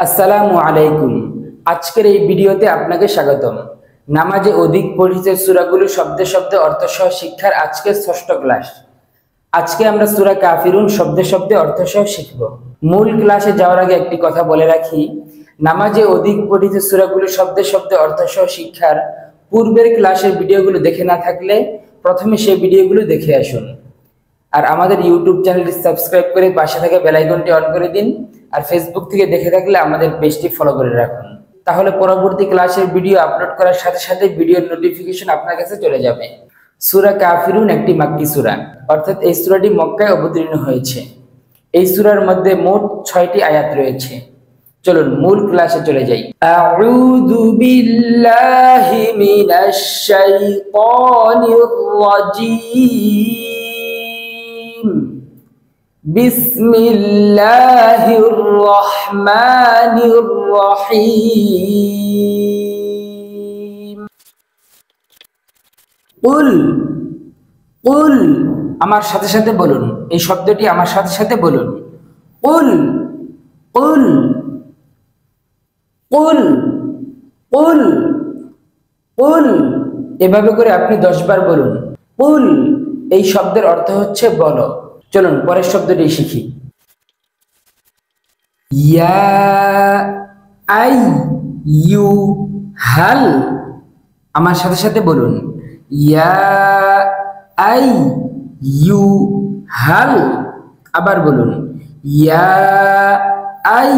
আসসালামু আলাইকুম। আজকের এই ভিডিওতে আপনাকে স্বাগতম। নামাজে অধিক পঠিত সূরাগুলো শব্দে শব্দে অর্থসহ শিক্ষার আজকের ষষ্ঠ ক্লাস। আজকে আমরা সূরা কাফিরুন শব্দে শব্দে অর্থসহ শিখব। মূল ক্লাসে যাওয়ার আগে একটি কথা বলে রাখি, নামাজে অধিক পঠিত সূরাগুলো শব্দে শব্দে অর্থসহ শিক্ষার পূর্বের ক্লাসের ভিডিওগুলো দেখে না থাকলে প্রথমে সেই ভিডিওগুলো দেখে আসুন। আর আমাদের ইউটিউব চ্যানেলটি সাবস্ক্রাইব করে পাশে থাকা বেল আইকনটি অন করে দিন। আর ফেসবুক থেকে দেখে থাকলে আমাদের পেজটি ফলো করে রাখুন, তাহলে পরবর্তী ক্লাসের ভিডিও আপলোড করার সাথে সাথে ভিডিওর নোটিফিকেশন আপনার কাছে চলে যাবে। সূরা কাফিরুন একটি মাক্কি সূরা, অর্থাৎ এই সূরাটি মক্কায় অবতীর্ণ হয়েছে। এই সূরার মধ্যে মোট 6টি আয়াত রয়েছে। চলুন মূল ক্লাসে চলে যাই। আউযু বিল্লাহি মিনাশ শাইতানির রাজীম। বিসমিল্লাহির রহমানির রহিম। কুল কুল, আমার সাথে সাথে বলুন, এই শব্দটি আমার সাথে সাথে বলুন। কুল কুল কুল কুল কুল, এভাবে করে আপনি 10 বার বলুন। কুল এই শব্দের অর্থ হচ্ছে বলো। চলুন পরের শব্দটি শিখি। ইয়া আই ইউ হাল, আমার সাথে সাথে বলুন। ইয়া আই ইউ হাল, আবার বলুন। ইয়া আই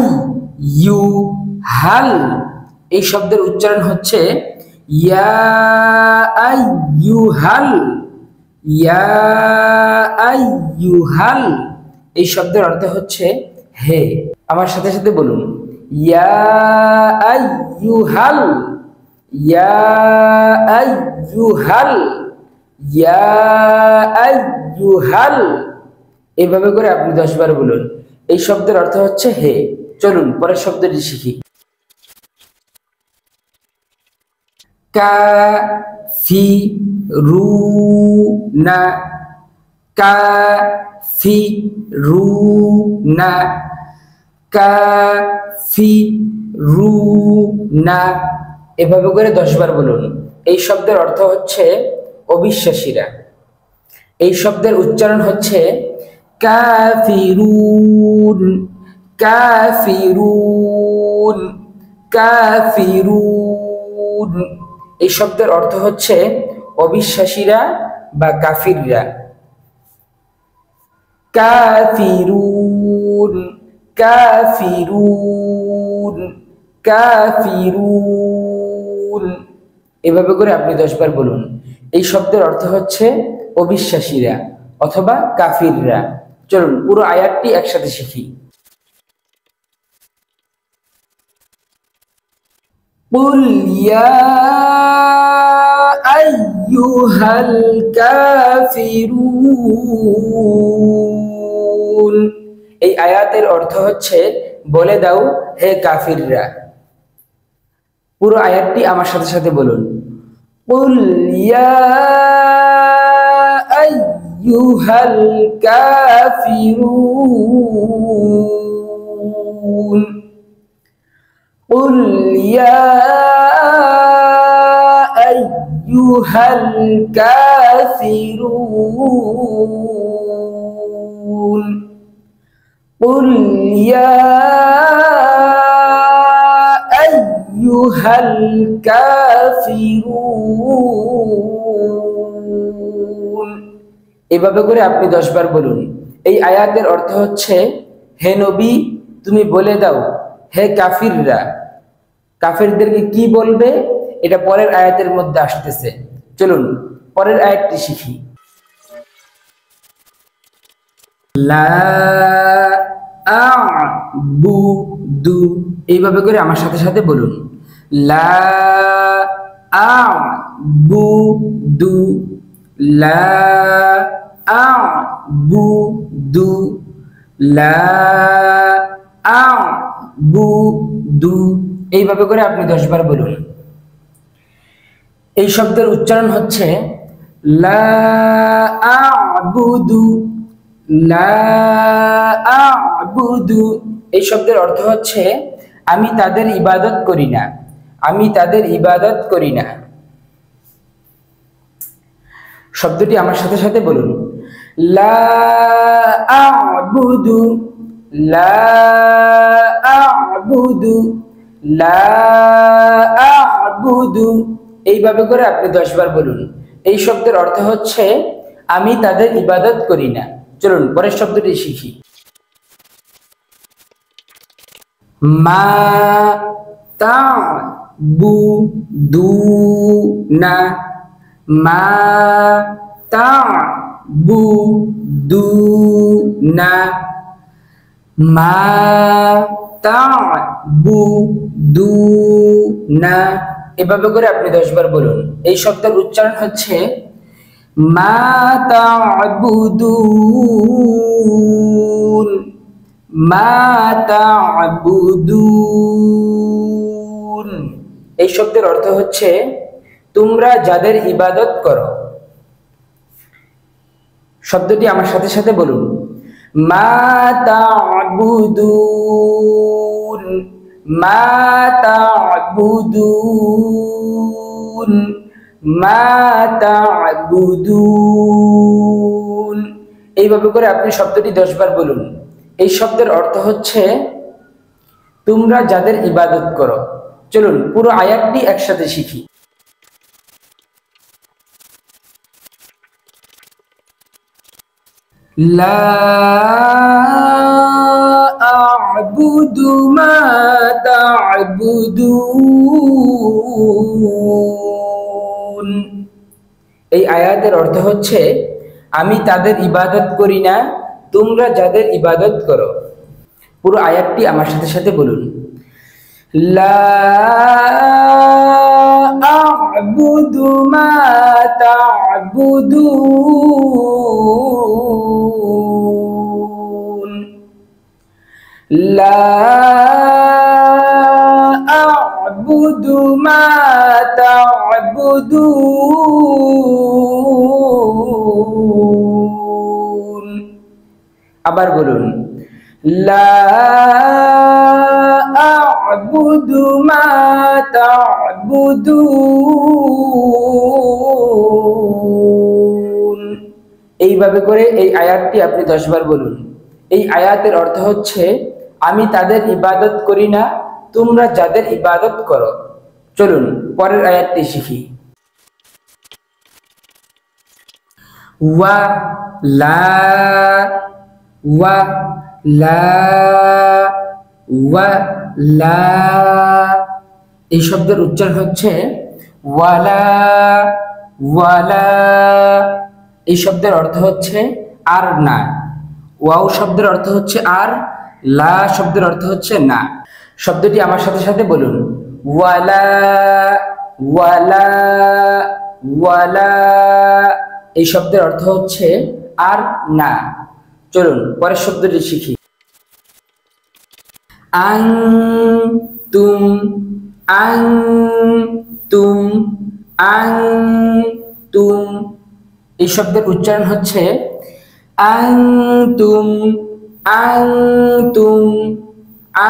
ইউ হাল, এই শব্দের উচ্চারণ হচ্ছে ইয়া আই ইউ হাল। ইয়া আইয়ুহাল, এই শব্দের অর্থ হচ্ছে হে। আমার সাথে সাথে বলুন। ইয়া আইয়ুহাল ইয়া আইয়ুহাল ইয়া আইয়ুহাল, এইভাবে করে আপনি 10 বার বলুন। এই শব্দের অর্থ হচ্ছে হে। চলুন পরের শব্দটি শিখি। কাফিরুনা কাফিরুনা কাফিরুনা, এভাবে করে 10 বার বলুন। এই শব্দের অর্থ হচ্ছে অবিশ্বাসীরা। এই শব্দের উচ্চারণ হচ্ছে কাফিরুন কাফিরুন কাফিরুন, এই শব্দের অর্থ হচ্ছে অবিশ্বাসীরা বা কাফিররা। কাফিরুন কাফিরুন কাফিরুন, এভাবে করে আপনি 10 বার বলুন। এই শব্দের অর্থ হচ্ছে অবিশ্বাসীরা অথবা কাফিররা। চলুন পুরো আয়াতটি একসাথে শিখি। কুল ইয়া আইয়ুহাল কাফিরুন, এই আয়াতের অর্থ হচ্ছে বলে দাও হে কাফিররা। পুরো আয়াতটি আমার সাথে সাথে বলুন। কুল ইয়া আইয়ুহাল কাফিরুন কুল ইয়া আইয়ুহাল কাফিরুন কুল ইয়া আইয়ুহাল কাফিরুন, এভাবে করে আপনি 10 বার বলুন। এই আয়াতের অর্থ হচ্ছে হে নবী তুমি বলে দাও হে কাফিররা। কাফিরদেরকে কি বলবে এটা পরের আয়াতের মধ্যে আসতেছে। চলুন পরের আয়াতটি শিখি। লা আ'বুদু, এইভাবে করে আমার সাথে সাথে বলুন। লা আ'বুদু লা আ'বুদু লা আ'বুদু, এইভাবে করে আপনি 10 বার বলুন। এই শব্দের উচ্চারণ হচ্ছে লা আ'বুদু লা আ'বুদু, এই শব্দের অর্থ হচ্ছে আমি তাদের ইবাদত করি না, আমি তাদের ইবাদত করি না। শব্দটি আমার সাথে সাথে বলুন। লা আ'বুদু, লা আ'বুদু, লা আ'বুদু। এইভাবে করে আপনি 10 বার বলুন। এই শব্দের অর্থ হচ্ছে আমি তাদের ইবাদত করি না। চলুন পরের শব্দটি শিখি। মা তা'বুদুনা, মা তা'বুদুনা, মা তা'বুদুনা। এভাবে করে আপনি 10 বার বলুন। এই শব্দের উচ্চারণ হচ্ছে মা তা'বুদুন, মা তা'বুদুন। এই শব্দের অর্থ হচ্ছে তোমরা যাদের ইবাদত করো। শব্দটি আমার সাথে সাথে বলুন। মা তা'বুদুন, মা তা'বুদুন, মা তা'বুদুন। এইভাবে করে আপনি শব্দটি 10 বার বলুন। এই শব্দের অর্থ হচ্ছে তোমরা যাদের ইবাদত করো। চলুন পুরো আয়াতটি একসাথে শিখি। লা আ'বুদু মা তা'বুদুন। এই আয়াতের অর্থ হচ্ছে আমি তাদের ইবাদত করি না, তোমরা যাদের ইবাদত করো। পুরো আয়াতটি আমার সাথে সাথে বলুন। লা আ'বুদু মা তা'বুদুন, লা আ'বুদু মা তা'বুদুন। আবার বলুন। লা আ'বুদু মা তা'বুদুন। এইভাবে করে এই আয়াতটি আপনি 10 বার বলুন। এই আয়াতের অর্থ হচ্ছে আমি তাদের ইবাদত করি না, তোমরা যাদের ইবাদত করো। চলুন পরের আয়াতটি শিখি। ওয়া লা, ওয়া লা, ওয়া লা। এই শব্দের উচ্চারণ হচ্ছে ওয়ালা, ওয়ালা। এই শব্দের অর্থ হচ্ছে আর না। ওয়াও শব্দের অর্থ হচ্ছে আর, লা শব্দের অর্থ হচ্ছে না। শব্দটি আমার সাথে সাথে বলুন। ওয়ালা, ওয়ালা, ওয়ালা। এই শব্দের অর্থ হচ্ছে আর না। চলুন পরের শব্দটি শিখি। আনতুম, আনতুম, আনতুম। এই শব্দের উচ্চারণ হচ্ছে আনতুম, আনতুম,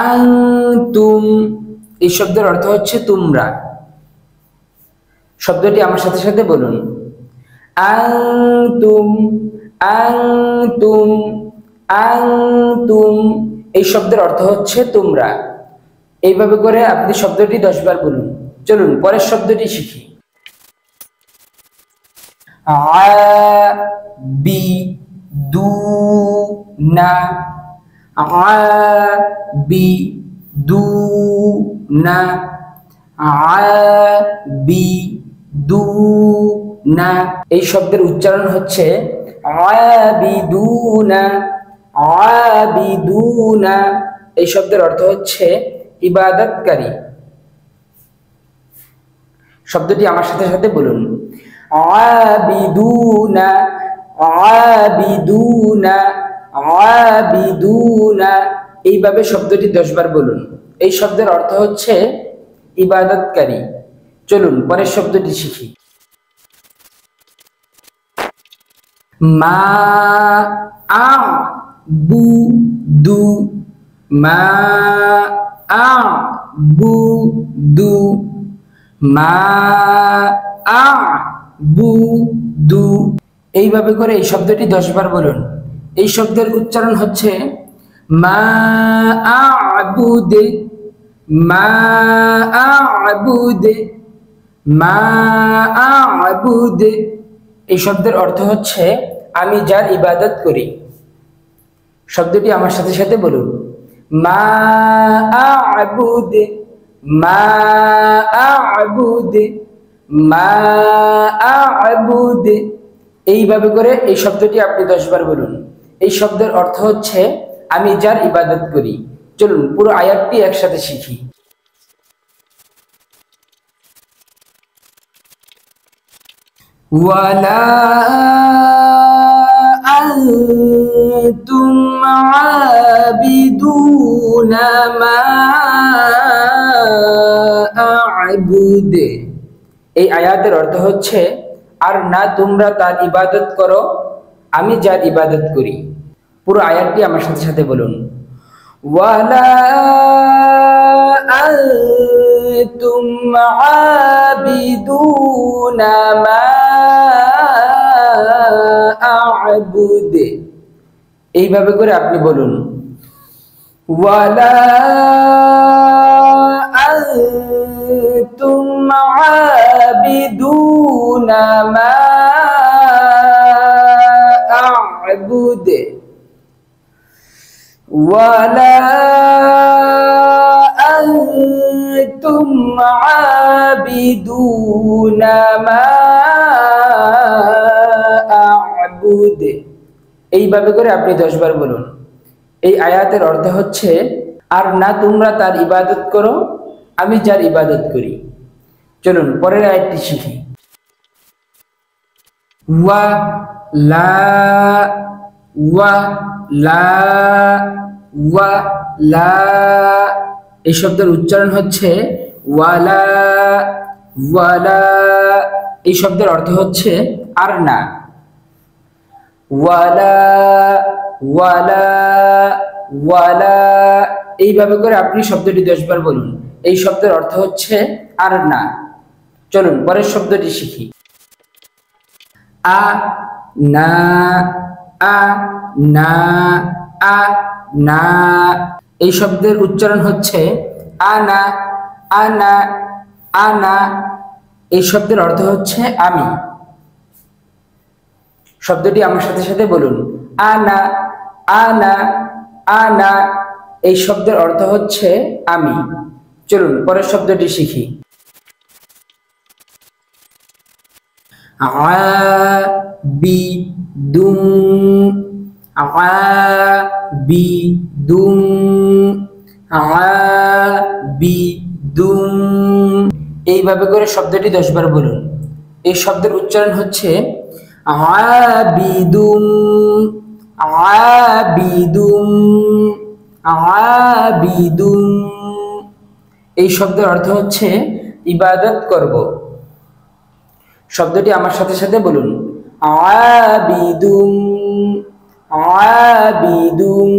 আনতুম। এই শব্দের অর্থ হচ্ছে তোমরা। শব্দটি আমার সাথে সাথে বলুন। আনতুম, আনতুম, আনতুম। এই শব্দের অর্থ হচ্ছে তোমরা। এইভাবে করে আপনি শব্দটি 10 বার বলুন। চলুন পরের শব্দটি শিখি। আবিদুনা, আবিদুনা, আবিদুনা। এই শব্দের উচ্চারণ হচ্ছে আবিদুনা, আবিদুনা। এই শব্দের অর্থ হচ্ছে ইবাদতকারী। শব্দটি আমার সাথে সাথে বলুন। আবিদুনা, আবিদুনা, আবিদুনা। এইভাবে শব্দটি 10 বার বলুন। এই শব্দের অর্থ হচ্ছে ইবাদতকারী। চলুন পরের শব্দটি শিখি। মা আ'বুদু, মা আ'বুদু, মা আ'বুদু। এইভাবে করে এই শব্দটি 10 বার বলুন। এই শব্দের উচ্চারণ হচ্ছে মা আ'বুদে, মা আ'বুদে, মা আ'বুদে। এই শব্দের অর্থ হচ্ছে আমি যার ইবাদত করি। শব্দটি আমার সাথে সাথে বলুন, মা আ'বুদে, মা আ'বুদে, মা আ'বুদে। এইভাবে করে এই শব্দটি আপনি 10 বার বলুন। এই শব্দের অর্থ হচ্ছে আমি যার ইবাদত করি। চলুন পুরো আয়াতটি একসাথে শিখি। ওয়ালা আনতুম আবিদুনা মা আ'বুদু। এই আয়াতের অর্থ হচ্ছে আর না তোমরা তার ইবাদত করো, আমি যার ইবাদত করি। পুরো আয়াতটি আমার সাথে সাথে বলুন, ওয়ালা আনতুম আবিদুনা মা আ'বুদু। এইভাবে করে আপনি বলুন, ওয়ালা আনতুম আবিদুনা মা আ'বুদু, ওয়ালা আনতুম আবিদুনা মা আ'বুদু। এইভাবে করে আপনি 10 বার বলুন। এই আয়াতের অর্থ হচ্ছে আর না তোমরা তার ইবাদত করো, আমি যার ইবাদত করি। চলুন পরের আয়াতটি শিখি। ওয়া লা, ওয়া লা, ওয়া লা। এই শব্দের উচ্চারণ হচ্ছে ওয়ালা, ওয়ালা। এই শব্দের অর্থ হচ্ছে আর না। ওয়ালা, ওয়ালা, ওয়ালা। এইভাবে করে আপনি শব্দটি 10 বার বলুন। এই শব্দের অর্থ হচ্ছে আর না। চলুন পরের শব্দটি শিখি। আ না, আ না, আ না। এই শব্দের উচ্চারণ হচ্ছে আনা, আনা, আনা। এই শব্দের অর্থ হচ্ছে আমি। শব্দটি আমার সাথে সাথে বলুন, আনা, আনা, আনা। এই শব্দের অর্থ হচ্ছে আমি। চলুন পরের শব্দটি শিখি। আবিদুম, আবিদুম, আবিদুম। এইভাবে করে শব্দটি 10 বার বলুন। এই শব্দের উচ্চারণ হচ্ছে আবিদুম, আবিদুম, আবিদুম। এই শব্দের অর্থ হচ্ছে ইবাদত করব। শব্দটি আমার সাথে সাথে বলুন, আবিদুম, আবিদুম,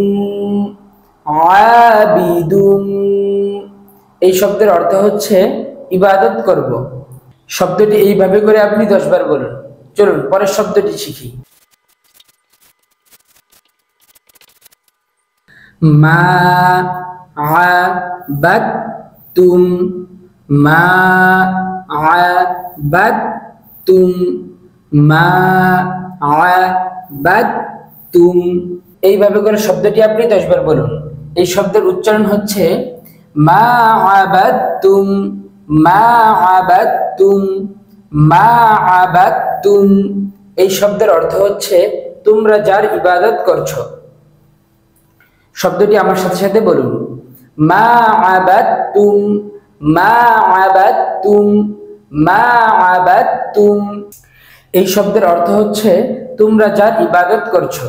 আবিদুম। এই শব্দের অর্থ হচ্ছে ইবাদত করব। শব্দটি এইভাবে করে আপনি 10 বার বলুন। চলুন পরের শব্দটি শিখি। মা আবাদতুম, মা আবাদতুম, মা আবাদতুম। এইভাবে করে শব্দটি আপনি 10 বার বলুন। এই শব্দের উচ্চারণ হচ্ছে মা আবাদতুম, মা আবাদতুম, মা আবাদতুম। এই শব্দের অর্থ হচ্ছে তোমরা যার ইবাদত করছো। শব্দটি আমার সাথে সাথে বলুন, মা আবাদতুম, মা আবাদতুম, মা আবাদতুম। এই শব্দের অর্থ হচ্ছে তোমরা যার ইবাদত করছো।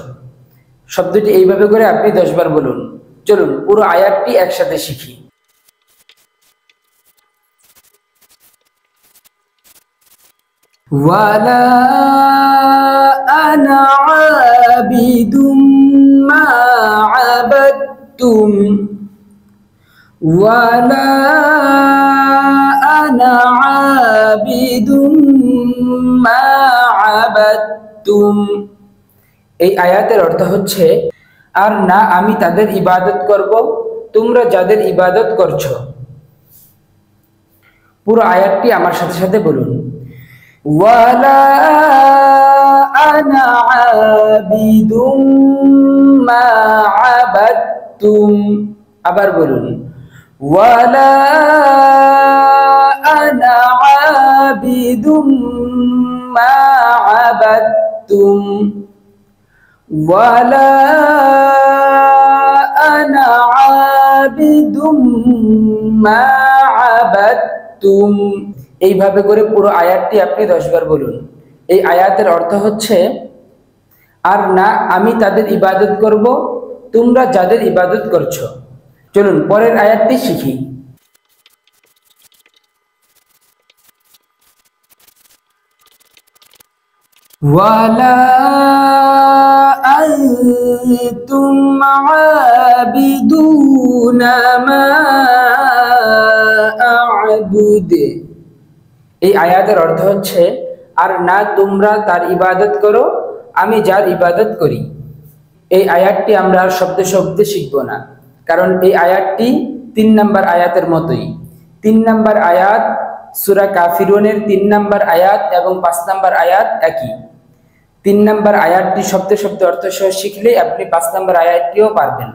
শব্দটি এইভাবে করে আপনি 10 বার বলুন। চলুন পুরো আয়াতটি একসাথে শিখি। ওয়ালা আনা আবিদুম মা আবাদতুম, ওয়ালা আনা আবিদুম মা আবাদতুম। এই আয়াতের অর্থ হচ্ছে, আর না আমি তাদের ইবাদত করব, তোমরা যাদের ইবাদত করছো। পুরো আয়াতটি আমার সাথে সাথে বলুন। ওয়ালা আনা আবিদুম মা আবাদতুম। আবার বলুন, ওয়ালা আনা আবিদুম মা আবাদতুম। ওয়ালা আনা আবিদুম মা আবাদতুম। এইভাবে করে পুরো আয়াতটি আপনি 10 বার বলুন। এই আয়াতের অর্থ হচ্ছে, আর না আমি তাদের ইবাদত করব, তোমরা যাদের ইবাদত করছো। চলুন পরের আয়াতটি শিখি। ওয়ালা আনতুম আবিদুনা মা আ'বুদ। এই আয়াতের অর্থ হচ্ছে, আর না তোমরা তার ইবাদত করো, আমি যার ইবাদত করি। এই আয়াতটি আমরা শব্দে শব্দে শিখব না, কারণ এই আয়াতটি 3 নম্বর আয়াতের মতোই। 3 নম্বর আয়াত সূরা কাফিরুনের 3 নম্বর আয়াত এবং 5 নম্বর আয়াত একই। 3 নম্বর আয়াতটি শব্দে শব্দে অর্থ সহ শিখলে আপনি 5 নম্বর আয়াতটিও পারবেন।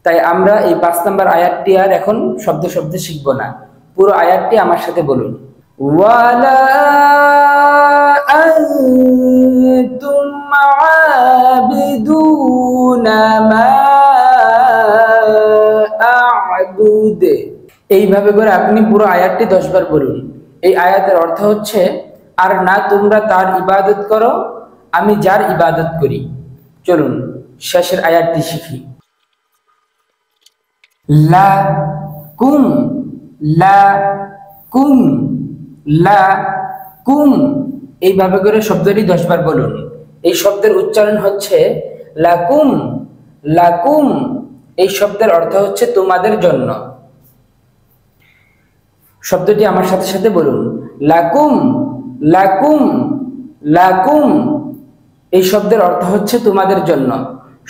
তাই আমরা এই 5 নম্বর আয়াতটি আর এখন শব্দে শব্দে শিখব না। পুরো আয়াতটি আমার সাথে বলুন। ওয়ালা আনতুম আবিদুনা মা আ'বুদ। এইভাবে করে আপনি পুরো আয়াতটি 10 বার বলুন। এই আয়াতের অর্থ হচ্ছে, আর না তোমরা তার ইবাদত করো, আমি যার ইবাদত করি। চলুন শেষের আয়াতটি শিখি। লা কুম লা কুম লা কুম। এইভাবে করে শব্দটি 10 বার বলুন। এই শব্দের উচ্চারণ হচ্ছে লাকুম লাকুম। এই শব্দের অর্থ হচ্ছে তোমাদের জন্য। শব্দটি আমার সাথে সাথে বলুন। লাকুম লাকুম লাকুম। এই শব্দের অর্থ হচ্ছে তোমাদের জন্য।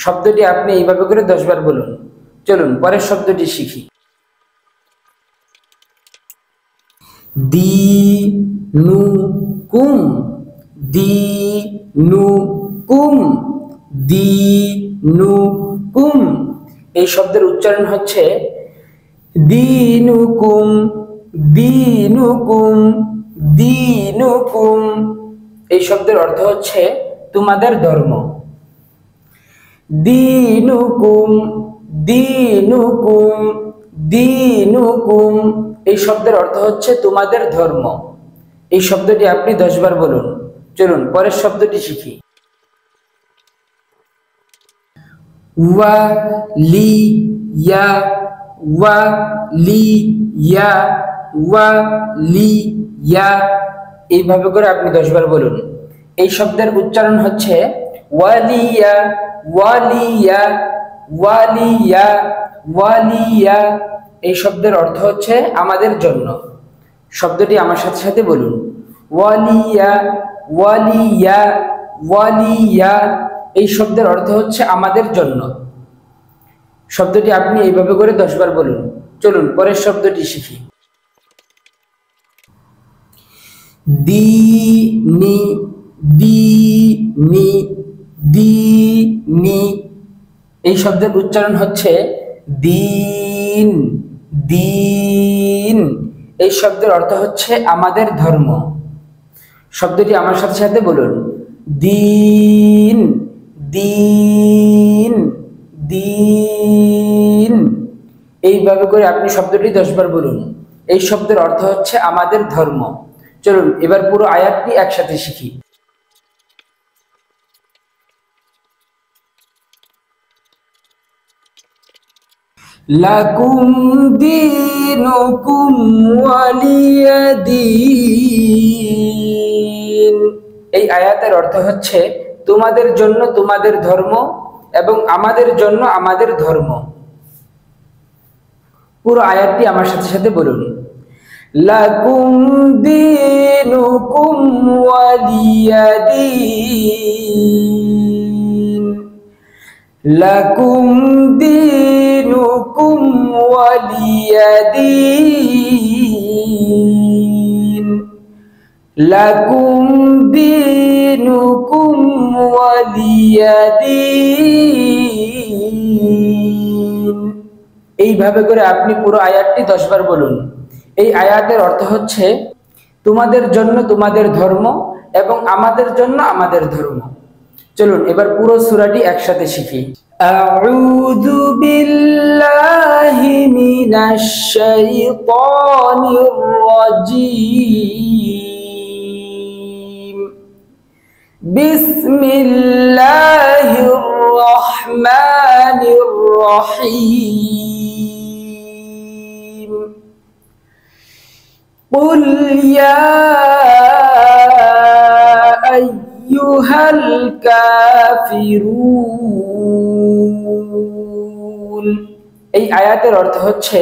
শব্দটি আপনি এইভাবে করে 10 বার বলুন। চলুন পরের শব্দটি শিখি। দীনুকুম দীনুকুম দীনুকুম। এই শব্দের উচ্চারণ হচ্ছে দীনুকুম দীনুকুম দীনুকুম। এই শব্দের অর্থ হচ্ছে তোমাদের ধর্ম। দীনুকুম দীনুকুম দীনুকুম। এই শব্দের অর্থ হচ্ছে তোমাদের ধর্ম। এই শব্দটি আপনি 10 বার বলুন। চলুন পরের শব্দটি শিখি। ওয়ালিয়া ওয়ালিয়া ওয়ালিয়া। এইভাবে করে আপনি 10 বার বলুন। এই শব্দের উচ্চারণ হচ্ছে ওয়ালিয়া ওয়ালিয়া ওয়ালিয়া ওয়ালিয়া। এই শব্দের অর্থ হচ্ছে আমাদের জন্য। শব্দটি আমার সাথে সাথে বলুন। ওয়ালিয়া ওয়ালিয়া ওয়ালিয়া। এই শব্দের অর্থ হচ্ছে আমাদের জন্য। শব্দটি আপনি এইভাবে করে 10 বার বলুন। চলুন পরের শব্দটি শিখি। দীনি দীনি দীনি। এই শব্দের উচ্চারণ হচ্ছে দিন দিন। এই শব্দের অর্থ হচ্ছে আমাদের ধর্ম। শব্দটি আমার সাথে সাথে বলুন। দিন দিন দিন। এইভাবে করে আপনি শব্দটি 10 বার বলুন। এই শব্দের অর্থ হচ্ছে আমাদের ধর্ম। চলুন এবার পুরো আয়াতটি একসাথে শিখি। লাকুম দীনুকুম ওয়ালিয়া দীন। এই আয়াতের অর্থ হচ্ছে তোমাদের জন্য তোমাদের ধর্ম এবং আমাদের জন্য আমাদের ধর্ম। পুরো আয়াতটি আমার সাথে সাথে বলুন। লাকুম দীনুকুম ওয়ালিয়াদিন, লাকুম দীনুকুম ওয়ালিয়াদিন, লাকুম দীনুকুম ওয়ালিয়াদিন। এইভাবে করে আপনি পুরো আয়াতটি 10 বার বলুন। এই আয়াতের অর্থ হচ্ছে তোমাদের জন্য তোমাদের ধর্ম এবং আমাদের জন্য আমাদের ধর্ম। চলুন এবার পুরো সূরাটি একসাথে শিখি। আউযু বিল্লাহি মিনাশ শাইতানির রাজীম। বিসমিল্লাহির রহমানির রহিম। কুল ইয়া আইয়ুহাল কাফিরুন। এই আয়াতের অর্থ হচ্ছে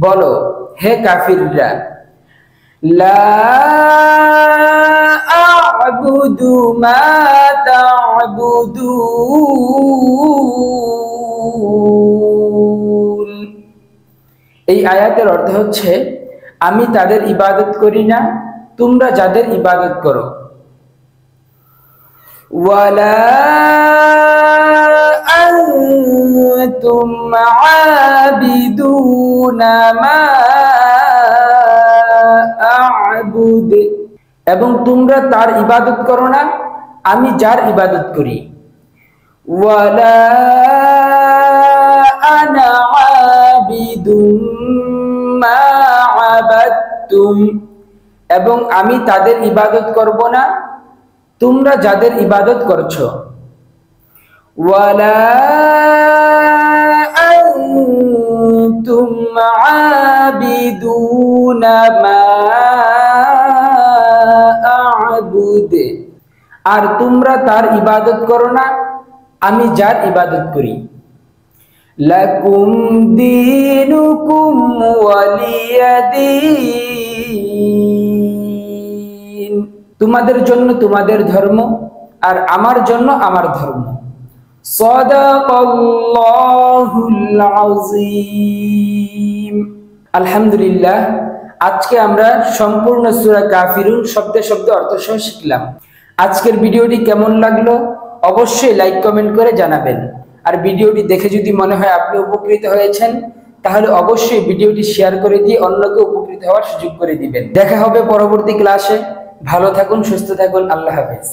বলো হে কাফিররা, লা আ'বুদু মা তা'বুদুন। এই আয়াতের অর্থ হচ্ছে আমি তাদের ইবাদত করি না, তোমরা যাদের ইবাদত করো। ওয়ালা আনতুম আবিদুনা মা আ'বুদ, এবং তোমরা তার ইবাদত করো না, আমি যার ইবাদত করি। ওয়ালা আনা আবিদুম মা আবাদতুম, এবং আমি তাদের ইবাদত করব না, তোমরা যাদের ইবাদত করছো। ওয়ালা আনতুম আবিদুনা মা আ'বুদ, আর তোমরা তার ইবাদত করো না, আমি যার ইবাদত করি। লাকুম দীনুকুম ওয়ালিয়াদিন, তোমাদের জন্য তোমাদের ধর্ম আর আমার জন্য আমার ধর্ম। সাদাকাল্লাহুল আযীম। আলহামদুলিল্লাহ, আজকে আমরা সম্পূর্ণ সূরা কাফিরুন শব্দে শব্দে অর্থ সহ শিখলাম। আজকের ভিডিওটি কেমন লাগলো অবশ্যই লাইক কমেন্ট করে জানাবেন। আর ভিডিওটি দেখে যদি মনে হয় আপনি উপকৃত হয়েছেন, তাহলে অবশ্যই ভিডিওটি শেয়ার করে দিয়ে অন্যকে উপকৃত হওয়ার সুযোগ করে দিবেন। দেখা হবে পরবর্তী ক্লাসে। ভালো থাকুন, সুস্থ থাকুন। আল্লাহ হাফেজ।